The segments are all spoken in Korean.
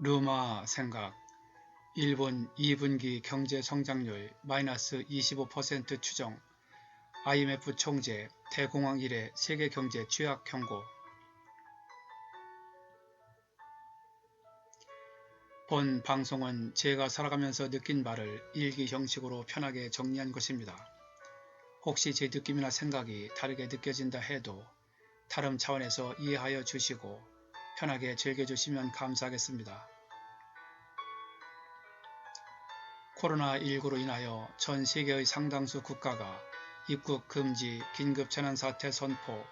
르마 생각, 일본 2분기 경제 성장률 마이너스 25% 추정, IMF 총재 대공황 이래 세계 경제 취약 경고. 본 방송은 제가 살아가면서 느낀 바를 일기 형식으로 편하게 정리한 것입니다. 혹시 제 느낌이나 생각이 다르게 느껴진다 해도 다름 차원에서 이해하여 주시고 편하게 즐겨주시면 감사하겠습니다. 코로나19로 인하여 전 세계의 상당수 국가가 입국 금지, 긴급 재난사태 선포,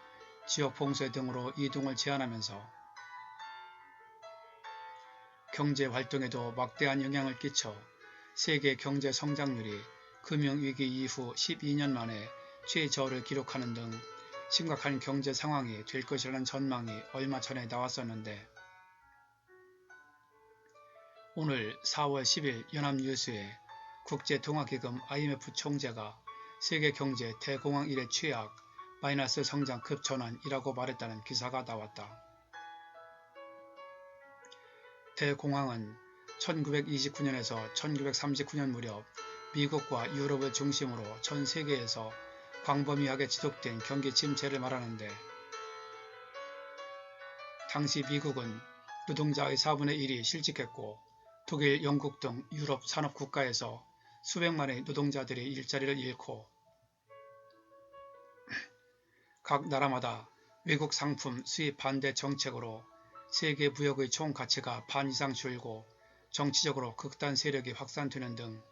지역 봉쇄 등으로 이동을 제한하면서 경제 활동에도 막대한 영향을 끼쳐 세계 경제 성장률이 금융위기 이후 12년 만에 최저를 기록하는 등 심각한 경제 상황이 될 것이라는 전망이 얼마 전에 나왔었는데 오늘 4월 10일 연합뉴스에 국제통화기금 IMF 총재가 세계 경제 대공황 이래 최악, 마이너스 성장 급전환이라고 말했다는 기사가 나왔다. 대공황은 1929년에서 1939년 무렵 미국과 유럽을 중심으로 전 세계에서 광범위하게 지속된 경기 침체를 말하는데 당시 미국은 노동자의 4분의 1이 실직했고 독일, 영국 등 유럽 산업 국가에서 수백만의 노동자들이 일자리를 잃고 각 나라마다 외국 상품 수입 반대 정책으로 세계 무역의 총 가치가 반 이상 줄고 정치적으로 극단 세력이 확산되는 등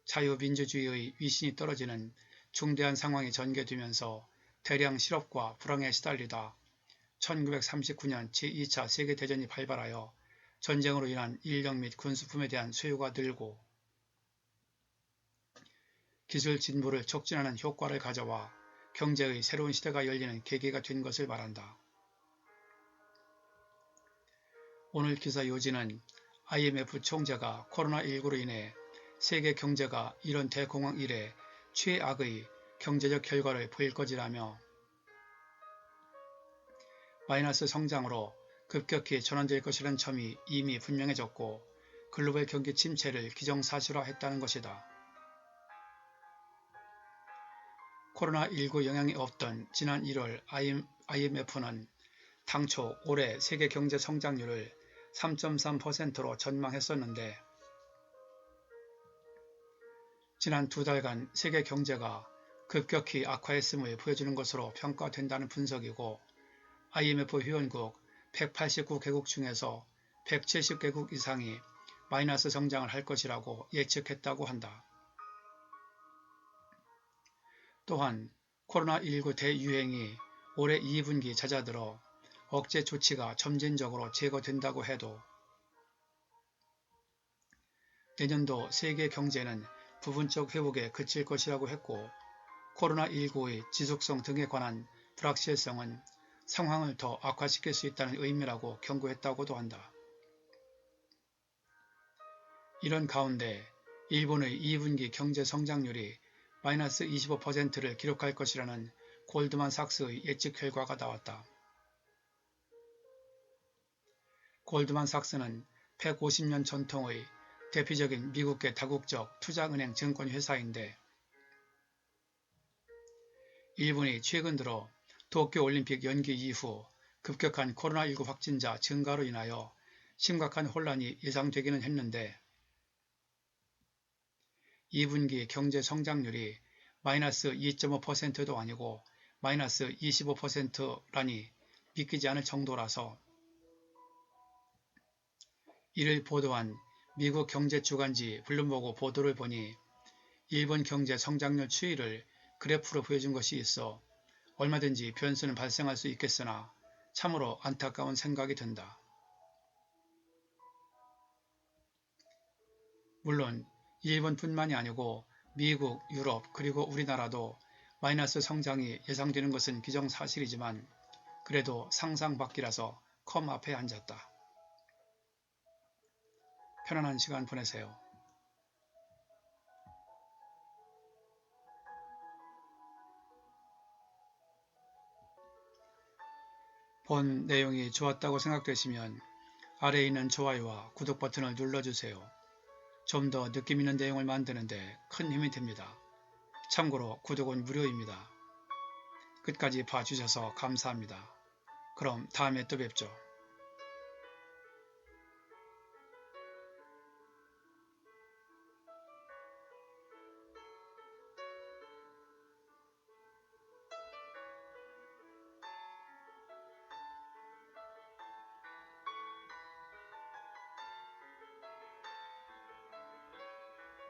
자유민주주의의 위신이 떨어지는 중대한 상황이 전개되면서 대량 실업과 불황에 시달리다 1939년 제2차 세계대전이 발발하여 전쟁으로 인한 인력 및 군수품에 대한 수요가 늘고 기술 진보를 촉진하는 효과를 가져와 경제의 새로운 시대가 열리는 계기가 된 것을 말한다. 오늘 기사 요지는 IMF 총재가 코로나19로 인해 세계 경제가 이런 대공황 이래 최악의 경제적 결과를 보일 것이라며 마이너스 성장으로 급격히 전환될 것이라는 점이 이미 분명해졌고 글로벌 경기 침체를 기정사실화했다는 것이다. 코로나19 영향이 없던 지난 1월 IMF는 당초 올해 세계 경제 성장률을 3.3%로 전망했었는데 지난 두 달간 세계 경제가 급격히 악화했음을 보여주는 것으로 평가된다는 분석이고 IMF 회원국 189개국 중에서 170개국 이상이 마이너스 성장을 할 것이라고 예측했다고 한다. 또한 코로나19 대유행이 올해 2분기 잦아들어 억제 조치가 점진적으로 제거된다고 해도 내년도 세계 경제는 부분적 회복에 그칠 것이라고 했고 코로나19의 지속성 등에 관한 불확실성은 상황을 더 악화시킬 수 있다는 의미라고 경고했다고도 한다. 이런 가운데 일본의 2분기 경제 성장률이 마이너스 25%를 기록할 것이라는 골드만삭스의 예측 결과가 나왔다. 골드만삭스는 150년 전통의 대표적인 미국계 다국적 투자은행 증권회사인데 일본이 최근 들어 도쿄올림픽 연기 이후 급격한 코로나19 확진자 증가로 인하여 심각한 혼란이 예상되기는 했는데 2분기 경제 성장률이 마이너스 2.5%도 아니고 마이너스 25%라니 믿기지 않을 정도라서 이를 보도한 미국 경제주간지 블룸버그 보도를 보니 일본 경제 성장률 추이를 그래프로 보여준 것이 있어 얼마든지 변수는 발생할 수 있겠으나 참으로 안타까운 생각이 든다. 물론 일본뿐만이 아니고 미국, 유럽 그리고 우리나라도 마이너스 성장이 예상되는 것은 기정사실이지만 그래도 상상 밖이라서 컴 앞에 앉았다. 편안한 시간 보내세요. 본 내용이 좋았다고 생각되시면 아래에 있는 좋아요와 구독 버튼을 눌러주세요. 좀 더 느낌 있는 내용을 만드는데 큰 힘이 됩니다. 참고로 구독은 무료입니다. 끝까지 봐주셔서 감사합니다. 그럼 다음에 또 뵙죠.